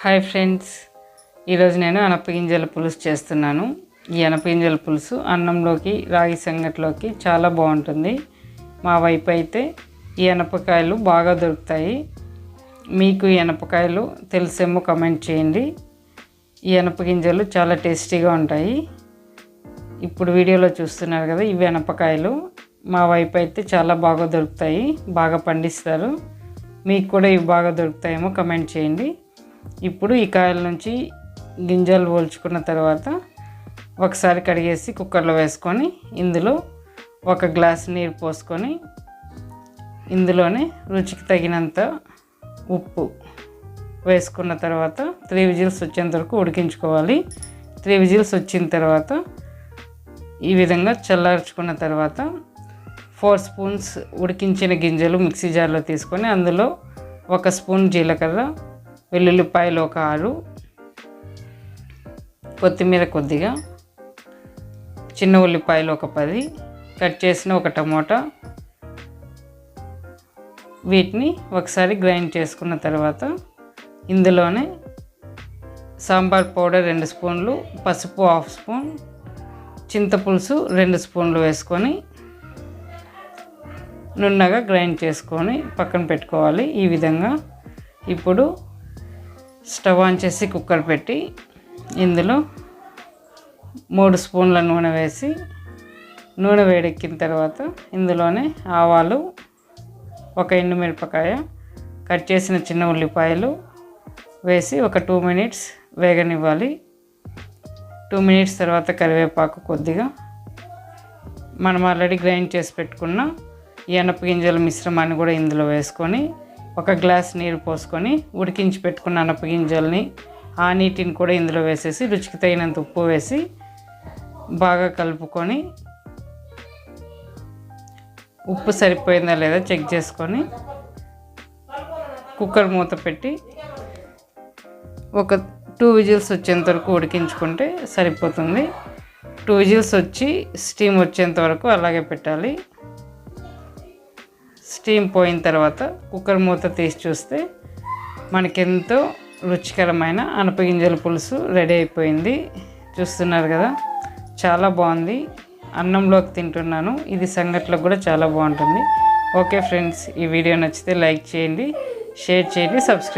Hi friends, ఈరోజు నేను అనపగింజల పులుసు చేస్తున్నాను. ఈ అనపగింజల పులుసు అన్నంలోకి, రాగి సంగట్లోకి చాలా బాగుంటుంది. మా వైపు అయితే ఈ అనపకాయలు బాగా దొరుకుతాయి. మీకు ఈ అనపకాయలు తెలిసేమో కమెంట్ చేయండి. ఈ అనపగింజలు చాలా టేస్టీగా ఉంటాయి. ఇప్పుడు వీడియోలో చూస్తున్నారు కదా, ఇవి అనపకాయలు. మా వైపు అయితే చాలా బాగా దొరుకుతాయి, బాగా పండిస్తారు. మీకు కూడా ఇవి బాగా దొరుకుతాయేమో కమెంట్ చేయండి. ఇప్పుడు ఈ కాయల నుంచి గింజలు పోల్చుకున్న తర్వాత ఒకసారి కడిగేసి కుక్కర్లో వేసుకొని ఇందులో 1 గ్లాస్ నీరు పోసుకొని ఇందులోనే రుచికి తగినంత ఉప్పు వేసుకున్న తర్వాత 3 విజిల్స్ వచ్చేంత వరకు ఉడికించుకోవాలి. 3 విజిల్స్ వచ్చిన తర్వాత ఈ విధంగా చల్లార్చుకున్న తర్వాత 4 స్పూన్స్ ఉడికించిన గింజలు మిక్సీ జార్లో తీసుకొని అందులో 1 స్పూన్ జీలకర్ర, వెల్లుల్లిపాయలు 6, కొత్తిమీర కొద్దిగా, చిన్న ఉల్లిపాయలు 10, కట్ చేసిన 1 టమోటా, వీటిని ఒకసారి గ్రైండ్ చేసుకున్న తర్వాత ఇందులోనే సాంబార్ పౌడర్ 2 స్పూన్లు, పసుపు 1/2 స్పూన్, చింతపులుసు 2 స్పూన్లు వేసుకొని నున్నగా గ్రైండ్ చేసుకొని పక్కన పెట్టుకోవాలి. ఈ విధంగా ఇప్పుడు స్టవ్ ఆన్ చేసి కుక్కర్ పెట్టి ఇందులో 3 స్పూన్ల నూనె వేసి, నూనె వేడెక్కిన తర్వాత ఇందులోనే ఆవాలు, 1 ఎండుమిరపకాయ, కట్ చేసిన చిన్న ఉల్లిపాయలు వేసి ఒక 2 మినిట్స్ వేగనివ్వాలి. 2 మినిట్స్ తర్వాత కరివేపాకు కొద్దిగా, మనం ఆల్రెడీ గ్రైండ్ చేసి పెట్టుకున్న ఈ అనపగింజల మిశ్రమాన్ని కూడా ఇందులో వేసుకొని 1 గ్లాస్ నీరు పోసుకొని ఉడికించి పెట్టుకున్న అనపగింజల్ని, ఆ నీటిని కూడా ఇందులో వేసేసి రుచికి తగినంత ఉప్పు వేసి బాగా కలుపుకొని ఉప్పు సరిపోయిందా లేదా చెక్ చేసుకొని కుక్కర్ మూత పెట్టి ఒక 2 విజిల్స్ వచ్చేంత వరకు ఉడికించుకుంటే సరిపోతుంది. 2 విజిల్స్ వచ్చి స్టీమ్ వచ్చేంత వరకు అలాగే పెట్టాలి. స్టీమ్ పోయిన తర్వాత కుక్కర్ మూత తీసి చూస్తే మనకెంతో రుచికరమైన అనపగింజల పులుసు రెడీ అయిపోయింది. చూస్తున్నారు కదా, చాలా బాగుంది. అన్నంలోకి తింటున్నాను. ఇది సంగట్లోకి కూడా చాలా బాగుంటుంది. ఓకే ఫ్రెండ్స్, ఈ వీడియో నచ్చితే లైక్ చేయండి, షేర్ చేయండి, సబ్స్క్రైబ్